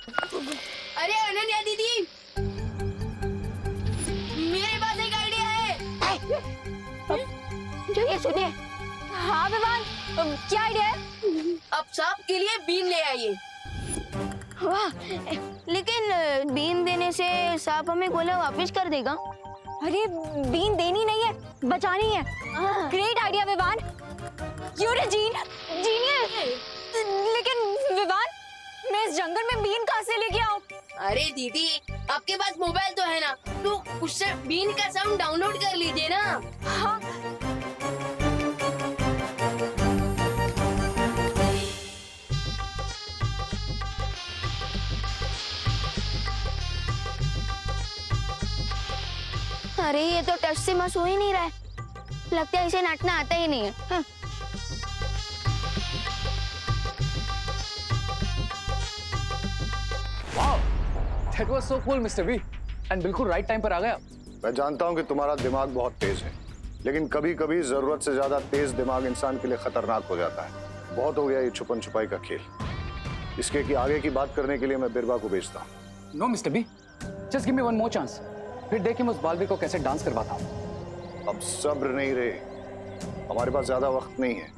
अरे अनन्या दीदी, मेरे पास एक आइडिया है। जो ये सुनिए। हाँ विवान, क्या आइडिया है? अब सांप के लिए बीन ले आइए। वाह, लेकिन बीन देने से सांप हमें गोला वापस कर देगा। अरे बीन देनी नहीं है, बचानी है। Great idea Vivaan, you're a genius. लेकिन विवान, मैं इस जंगल में बीन कहाँ से लेके आऊँ? अरे दीदी, आपके पास मोबाइल तो है ना, तो उससे बीन का साउंड डाउनलोड कर लीजिए ना। हाँ। अरे ये तो टच से मस हो ही नहीं रहा है, लगता है इसे नाचना आता ही नहीं है। हाँ। Wow, that was so cool, Mr. V. And बिल्कुल राइट टाइम पर आ गया। मैं जानता हूं कि तुम्हारा दिमाग बहुत तेज है, लेकिन कभी-कभी जरूरत से ज्यादा तेज दिमाग इंसान के लिए खतरनाक हो जाता है। बहुत हो गया ये छुपन छुपाई का खेल। इसके की आगे की बात करने के लिए मैं बिरबा को भेजता हूँ। No, Mr. B. Just give me one more chance. फिर देखें मैं उस बालवीर को कैसे डांस करवाता हूँ। अब सब्र नहीं रहे, हमारे पास ज्यादा वक्त नहीं है।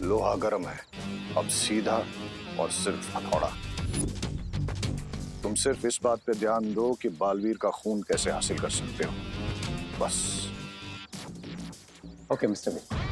लोहा गर्म है, अब सीधा और सिर्फ हथौड़ा। तुम सिर्फ इस बात पे ध्यान दो कि बालवीर का खून कैसे हासिल कर सकते हो, बस। Okay mister B.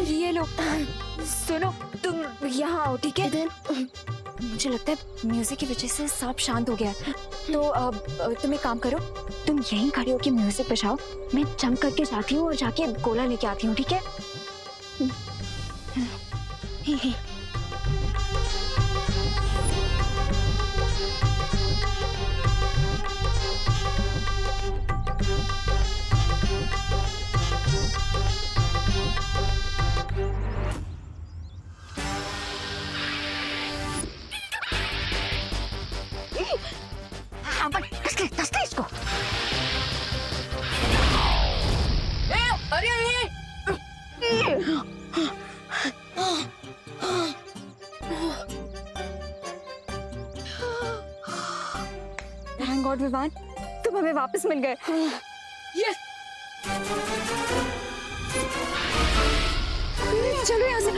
ये लो, सुनो, तुम यहाँ आओ, ठीक है? मुझे लगता है म्यूजिक की वजह से सांप शांत हो गया है। तो तुम एक काम करो, तुम यहीं खड़े होके म्यूजिक बजाओ, मैं जंप करके जाती हूँ और जाके गोला लेके आती हूँ, ठीक है? हाँ, पर कस ले इसको। अरे थैंक गॉड विवान, तुम हमें वापस मिल गए। यस। चलो यहाँ से।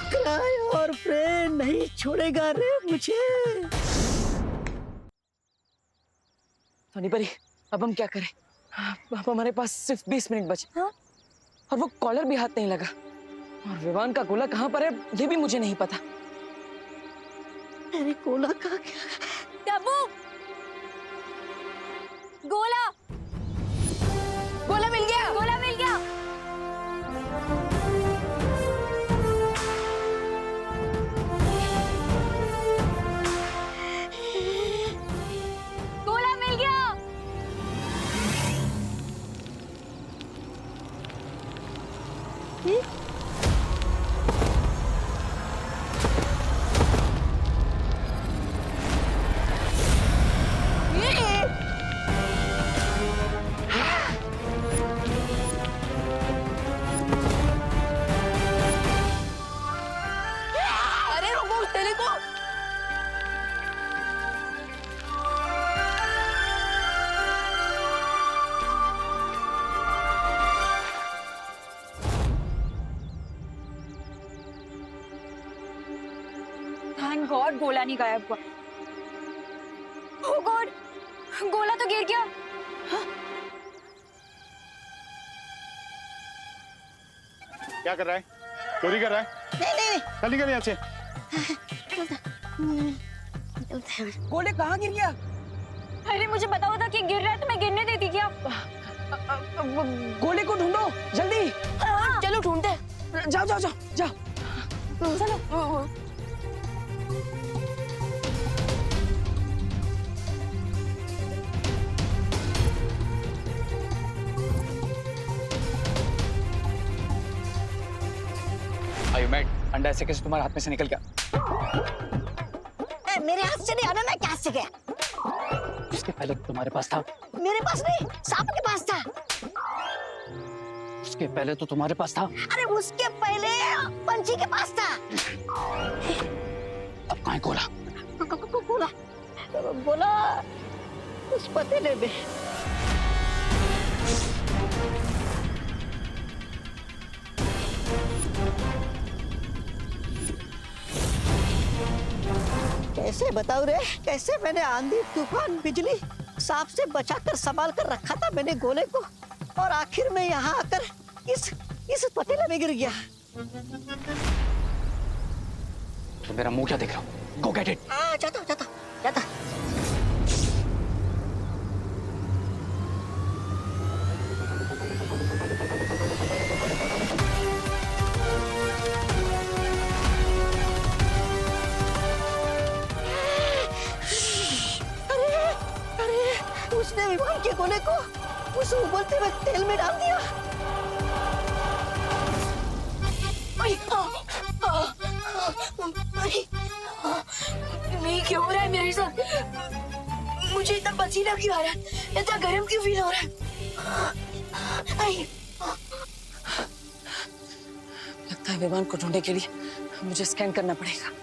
क्राई और प्रे नहीं छोड़ेगा रे मुझे। सोनी परी, अब हम क्या करें? अब हमारे पास सिर्फ 20 मिनट बचे। हाँ? और वो कॉलर भी हाथ नहीं लगा, और विवान का गोला कहाँ पर है ये भी मुझे नहीं पता। मेरे गोला का क्या? तब्बू, गोला, गोला मिल गया। गोला मिल गया। गोला मिल गया। अरे रुको उस तेले को। थैंक गॉड गोला नहीं गायब हुआ। ओह गॉड, गोला तो गिर गया। क्या कर रहा है? चोरी कर रहा है? नहीं चल निकल यहाँ से। गोले कहाँ गिर गया? अरे मुझे पता होता कि गिर रहा है तो मैं गिरने देती क्या? गोले को ढूंढो जल्दी। चलो ढूंढते। जाओ जाओ जाओ जाओ। चलो। Are you mad? अंडा ऐसे कैसे तुम्हारे हाथ में से निकल गया? मेरे हाथ से नहीं, अनाना के हाथ से गया। उसके पहले तुम्हारे पास था। मेरे पास नहीं, सांप के पास था। उसके पहले तो तुम्हारे पास था। अरे उसके पहले पंछी के पास था। अब कहाँ गोला? बोला बोला उस पतीले में। कैसे बताऊं रे, कैसे मैंने आंधी तूफान बिजली सांप से बचाकर संभाल कर रखा था मैंने गोले को, और आखिर में यहाँ आकर इस पतीले में गिर गया। तो मेरा मुंह क्या देख रहा हो? Go get it. जाता जाता जाता। उसने विमान के गोले को उस उबलते हुए तेल में डाल दिया। नहीं, क्यों हो रहा है मेरे साथ? मुझे इतना पसीना क्यों आ रहा है? इतना गर्म क्यों फील हो रहा है? लगता है विमान को ढूंढने के लिए मुझे स्कैन करना पड़ेगा।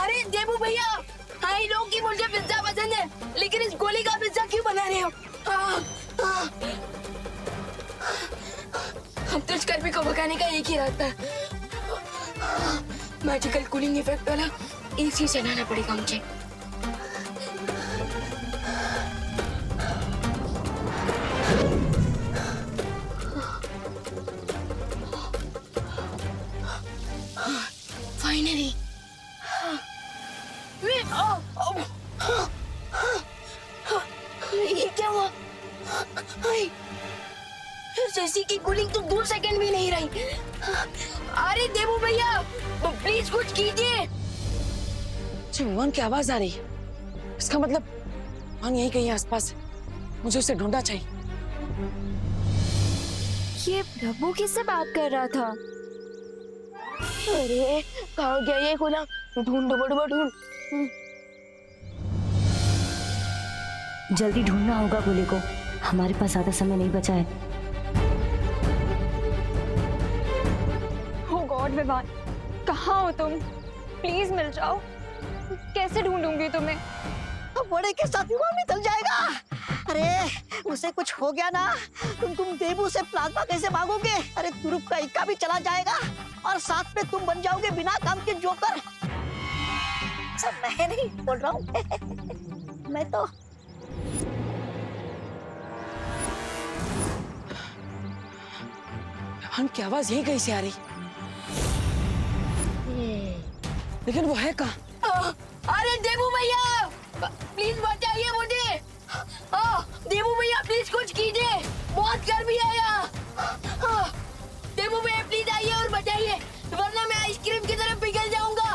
अरे देबू भैया, आई नो कि मुझे पिज्जा पसंद है, लेकिन इस गोली का पिज्जा क्यों बना रहे हो? हम तो इस गर्मी को भगाने का एक ही रास्ता है, मैजिकल कूलिंग इफेक्ट वाला एसी चलाना पड़ेगा मुझे। फाइनली ये क्या हुआ? एसी की कूलिंग तो 2 सेकंड भी नहीं रही। अरे देबू भैया, प्लीज कुछ कीजिए। विमान की आवाज आ रही है, इसका मतलब विमान यहीं कहीं आसपास है। मुझे उसे ढूंढना चाहिए। ये प्रभु किससे बात कर रहा था? अरे कहाँ गया ये गोला? ढूंढ ढूंढ। जल्दी ढूंढना होगा गोले को, हमारे पास ज्यादा समय नहीं बचा है। Oh God, विवान, कहाँ हो तुम? प्लीज मिल जाओ। कैसे ढूंढूंगी तुम्हें? बड़े के साथ विमान निकल जाएगा। अरे उसे कुछ हो गया ना, तुम देबू से प्लाज्मा कैसे मांगोगे? अरे तुरुप का इक्का भी चला जाएगा, और साथ में तुम बन जाओगे बिना काम के जोकर। सब मैं नहीं बोल रहा हूँ मैं तो। विमान की आवाज यहीं कहीं से आ रही, लेकिन वो है कहाँ? अरे देबू भैया, प्लीज बचाइए मुझे। देबू भैया प्लीज कुछ कीजिए, बहुत गर्मी है यहाँ। देबू भैया प्लीज आइए और बचाइए, वरना मैं आइसक्रीम की तरफ पिघल जाऊंगा।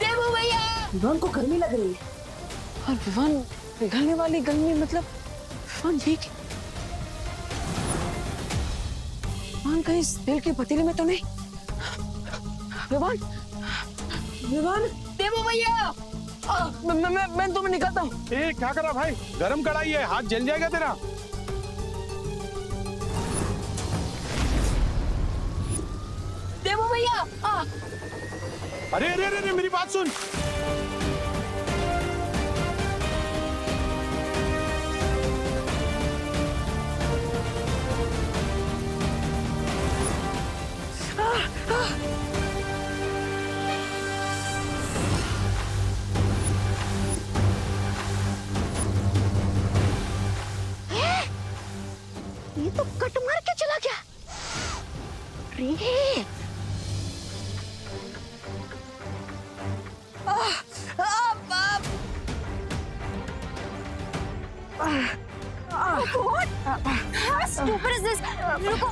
देबू भैया, विमान को गर्मी लग रही है। और विमान पिघलने वाली गर्मी, मतलब विमान ये क्या? विमान कहीं इस तेल के पतीले में तो नहीं? विमान, विमान, देबू भैया, मैं तुम्हें निकालता हूँ। ए, क्या करा भाई? गरम कढ़ाई है, हाथ जल जाएगा तेरा। देबू भैया। अरे अरे अरे, मेरी बात सुन। ये तो कट मार के चला गया। रे Stupid is this? रुको।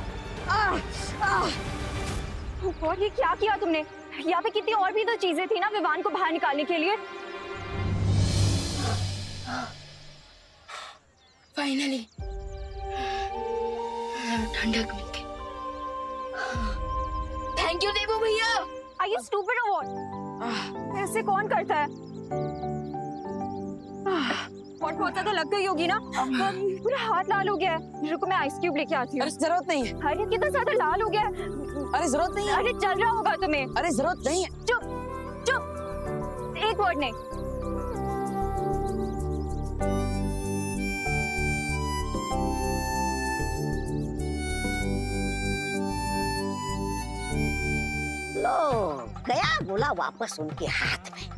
Oh God, ये क्या किया तुमने? यहाँ पे कितनी और भी तो चीजें थी ना विमान को बाहर निकालने के लिए। फाइनली ठंडक मिल गई। थैंक यू देवू भैया। Are you stupid or what? ऐसे कौन करता है? बहुत बहुत ज्यादा लग गई होगी ना? पूरा हाथ लाल हो गया है। रुको मैं आइस क्यूब लेके आती हूँ। अरे जरूरत नहीं है। अरे कितना ज्यादा लाल हो गया है। अरे जरूरत नहीं है। अरे चल रहा होगा तुम्हें। अरे जरूरत नहीं है। चुप चुप, एक वर्ड नहीं। लो गया गोला वापस उनके हाथ में।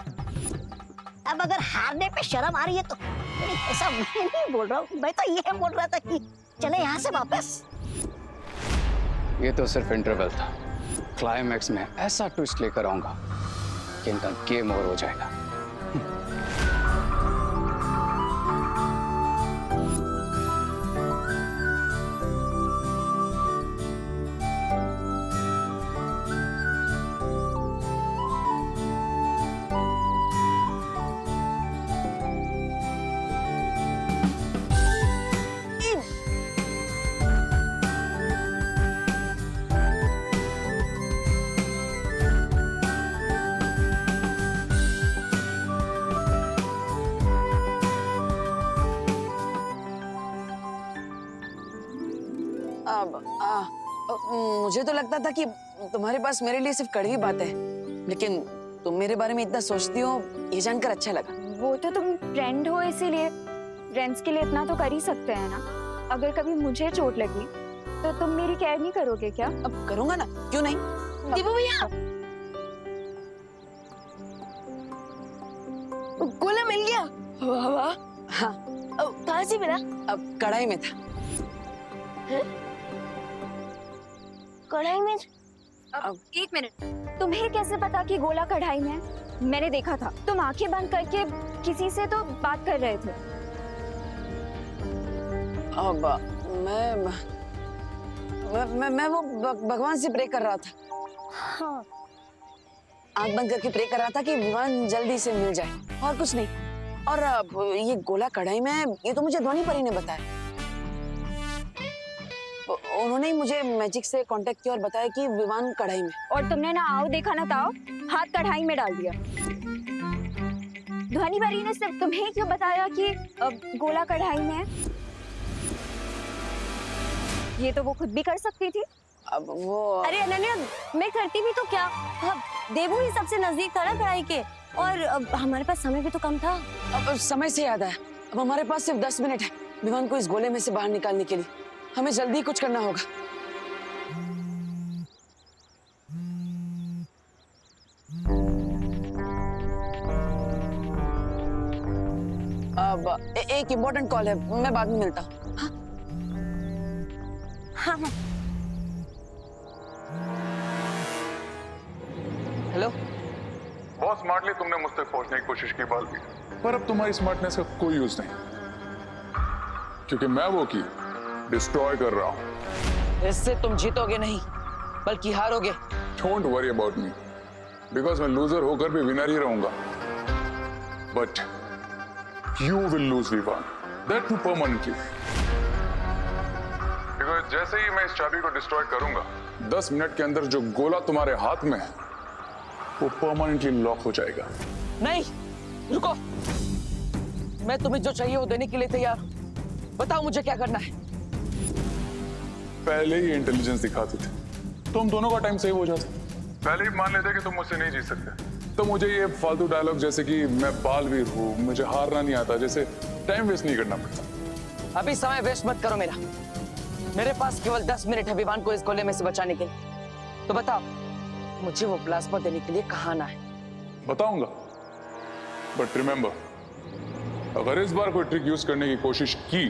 अब अगर हारने पे शर्म आ रही है तो नहीं, ऐसा मैं नहीं बोल रहा हूँ। मैं तो ये बोल रहा था कि चले यहाँ से वापस। ये तो सिर्फ इंटरवल था। क्लाइमैक्स में ऐसा ट्विस्ट लेकर आऊंगा कि इनका गेम ओवर हो जाएगा। मुझे तो लगता था कि तुम्हारे पास मेरे लिए सिर्फ कड़वी बातें हैं, लेकिन तुम मेरे बारे में इतना सोचती हो, ये जानकर अच्छा लगा। वो तो तुम फ्रेंड हो, इसीलिए फ्रेंड्स के लिए इतना तो कर ही सकते हैं ना। अगर कभी मुझे चोट लगी तो तुम मेरी केयर नहीं करोगे क्या? अब करूंगा ना, क्यों नहीं। देवू भैया गोला मिल गया। वाह वाह। हाँ, कहाँ से मिला? अब कढ़ाई में था। कढ़ाई में? अब एक मिनट, तुम्हें कैसे पता कि गोला कढ़ाई में है? मैंने देखा था, तुम आंखें बंद करके किसी से तो बात कर रहे थे। अब मैं वो भगवान से प्रे कर रहा था। हाँ। आंख बंद करके प्रे कर रहा था कि विमान जल्दी से मिल जाए, और कुछ नहीं। और ये गोला कढ़ाई में है, ये तो मुझे ध्वनि परी ने बताया। उन्होंने ही मुझे मैजिक से कांटेक्ट किया और बताया कि विमान कढ़ाई में। और तुमने ना आओ देखा ना ताओ, हाथ कढ़ाई में डाल दिया। ध्वनि परी ने सिर्फ तुम्हें क्यों बताया कि गोला कढ़ाई में है? ये तो वो खुद भी कर सकती थी। अब वो अरे अनन्या, मैं करती भी तो क्या? देवू ही सबसे नजदीक था ना कढ़ाई के, और हमारे पास समय भी तो कम था। अब समय से याद आया, अब हमारे पास सिर्फ 10 मिनट है विमान को इस गोले में से बाहर निकालने के लिए। हमें जल्दी कुछ करना होगा। अब एक इम्पोर्टेंट कॉल है, मैं बाद में मिलता हूँ। हाँ हाँ। हेलो। बहुत स्मार्टली तुमने मुझ तक पहुंचने की कोशिश की बालवी, पर अब तुम्हारी स्मार्टनेस का कोई यूज नहीं, क्योंकि मैं वो की डिस्ट्रॉय कर रहा हूं। इससे तुम जीतोगे नहीं, बल्कि हारोगे। Don't worry about me, because मैं लूजर होकर भी विनर ही रहूंगा। But you will lose Vivaan, that too permanently. Because जैसे ही मैं इस चाबी को डिस्ट्रॉय करूंगा, 10 मिनट के अंदर जो गोला तुम्हारे हाथ में है वो परमानेंटली लॉक हो जाएगा। नहीं, रुको। मैं तुम्हें जो चाहिए वो देने के लिए तैयार हूं। बताओ मुझे क्या करना है। पहले ही इंटेलिजेंस दिखाते थे तो हम दोनों का टाइम सेव हो जाता। पहले ही मान लेते कि तुम मुझसे नहीं जीत सकते, तो मुझे ये फालतू डायलॉग जैसे कि मैं बालवीर हूँ, मुझे हारना नहीं आता, जैसे टाइम वेस्ट नहीं करना पड़ता। अभी समय वेस्ट मत करो मेरा। मेरे पास केवल 10 मिनट है विमान को इस गोले में से बचाने के लिए। तो बताओ मुझे वो प्लाज्मा देने के लिए कहाँ आना है। बताऊंगा, बट रिमेंबर, अगर इस बार कोई ट्रिक यूज करने की कोशिश की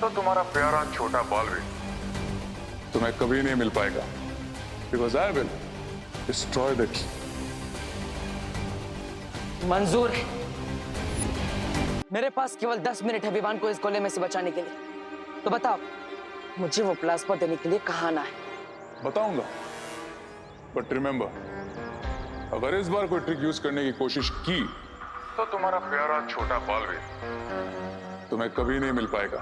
तो तुम्हारा प्यारा छोटा बालवीर तुम्हें कभी नहीं मिल पाएगा, because I will destroy the key. मंजूर है। मेरे पास केवल 10 मिनट है विमान को इस गोले में से बचाने के लिए। तो बताओ मुझे वो प्लाज्मा देने के लिए कहाँ आना है। बताऊंगा, बट रिमेंबर, अगर इस बार कोई ट्रिक यूज करने की कोशिश की तो तुम्हारा प्यारा छोटा बालवीर तुम्हें कभी नहीं मिल पाएगा,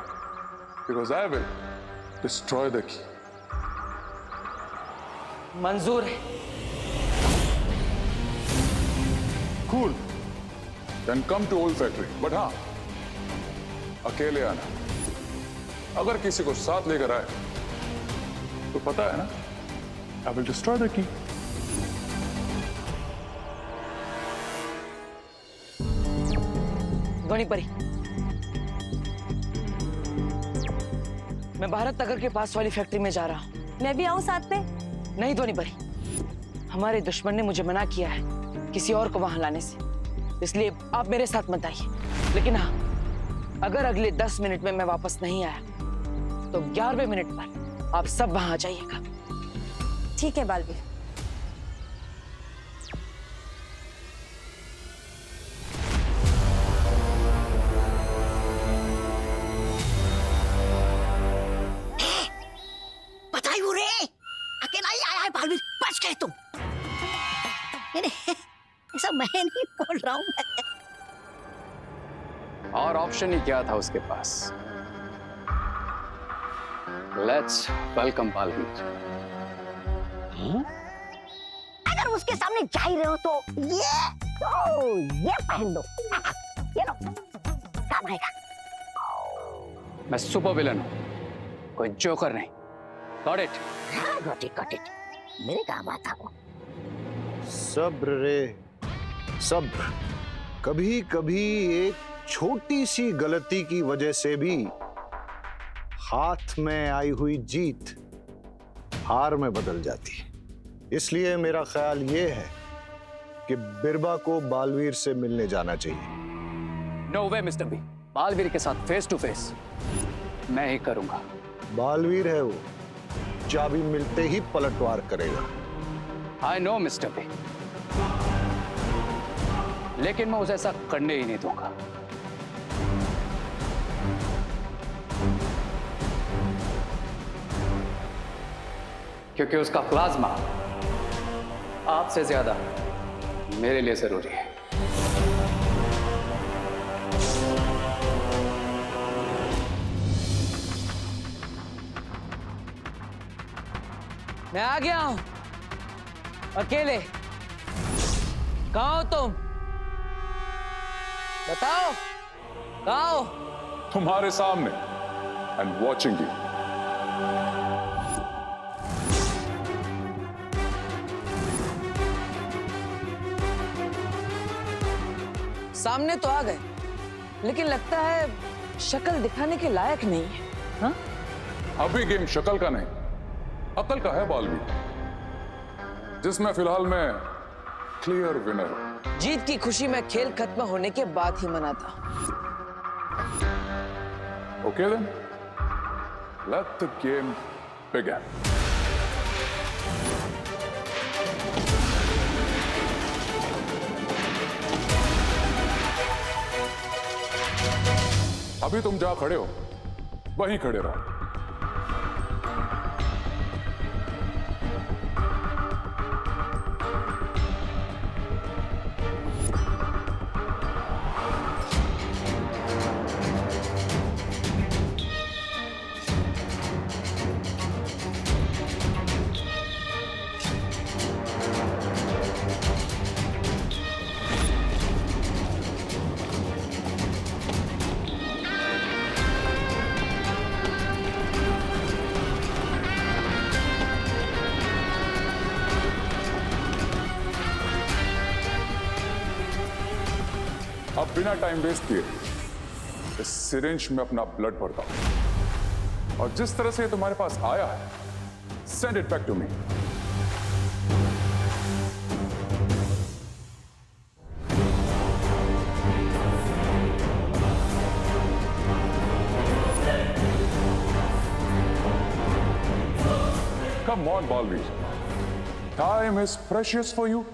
because I will destroy the key. मंजूर है। Cool, then come to old factory, but हाँ अकेले आना। अगर किसी को साथ लेकर आए तो पता है ना, आई विल डिस्ट्रॉय द की। धोनी परी, मैं भारत नगर के पास वाली फैक्ट्री में जा रहा हूँ। मैं भी आऊँ साथ में? नहीं धोनी परी, हमारे दुश्मन ने मुझे मना किया है किसी और को वहां लाने से, इसलिए आप मेरे साथ मत आइए। लेकिन हाँ, अगर अगले 10 मिनट में मैं वापस नहीं आया तो 11वें मिनट पर आप सब वहां आ जाइएगा। ठीक है बालवीर। बताइए रे, अकेला ही आया है बालवीर, बच गए तुम। नहीं, ऐसा मैं नहीं बोल रहा हूँ। और ऑप्शन ही क्या था उसके पास? Let's welcome Baalveer. अगर उसके सामने जा ही रहे हो तो ये पहन लो, ये लो, काम आएगा। मैं सुपर विलन हूं, कोई जोकर नहीं। Got it? गॉट इट, मेरे काम आता वो। सब्र रे सब्र। कभी कभी एक छोटी सी गलती की वजह से भी हाथ में आई हुई जीत हार में बदल जाती है। इसलिए मेरा ख्याल ये है कि बिरबा को बालवीर से मिलने जाना चाहिए। नो वे मिस्टर बी, बालवीर के साथ फेस टू फेस मैं ही करूंगा। बालवीर है वो, चाबी मिलते ही पलटवार करेगा। आई नो मिस्टर बी, लेकिन मैं उसे ऐसा करने ही नहीं दूंगा। क्योंकि उसका प्लाज्मा आपसे ज्यादा मेरे लिए जरूरी है। मैं आ गया हूं, अकेले। कहाँ हो तुम? बताओ, कहाँ हो? तुम्हारे सामने, एंड वॉचिंग यू। सामने तो आ गए, लेकिन लगता है शक्ल दिखाने के लायक नहीं है। हाँ? अभी गेम शक्ल का नहीं, अकल का है बालवीर, जिसमें फिलहाल मैं क्लियर विनर हूं। जीत की खुशी में खेल खत्म होने के बाद ही मनाता। Okay then, let the game begin. अभी तुम जहां खड़े हो वहीं खड़े रहो। अब बिना टाइम वेस्ट किए इस सिरिंज में अपना ब्लड भरता हूं, और जिस तरह से ये तुम्हारे पास आया है, send it back to me. Come on, Balveer. Time is precious for you.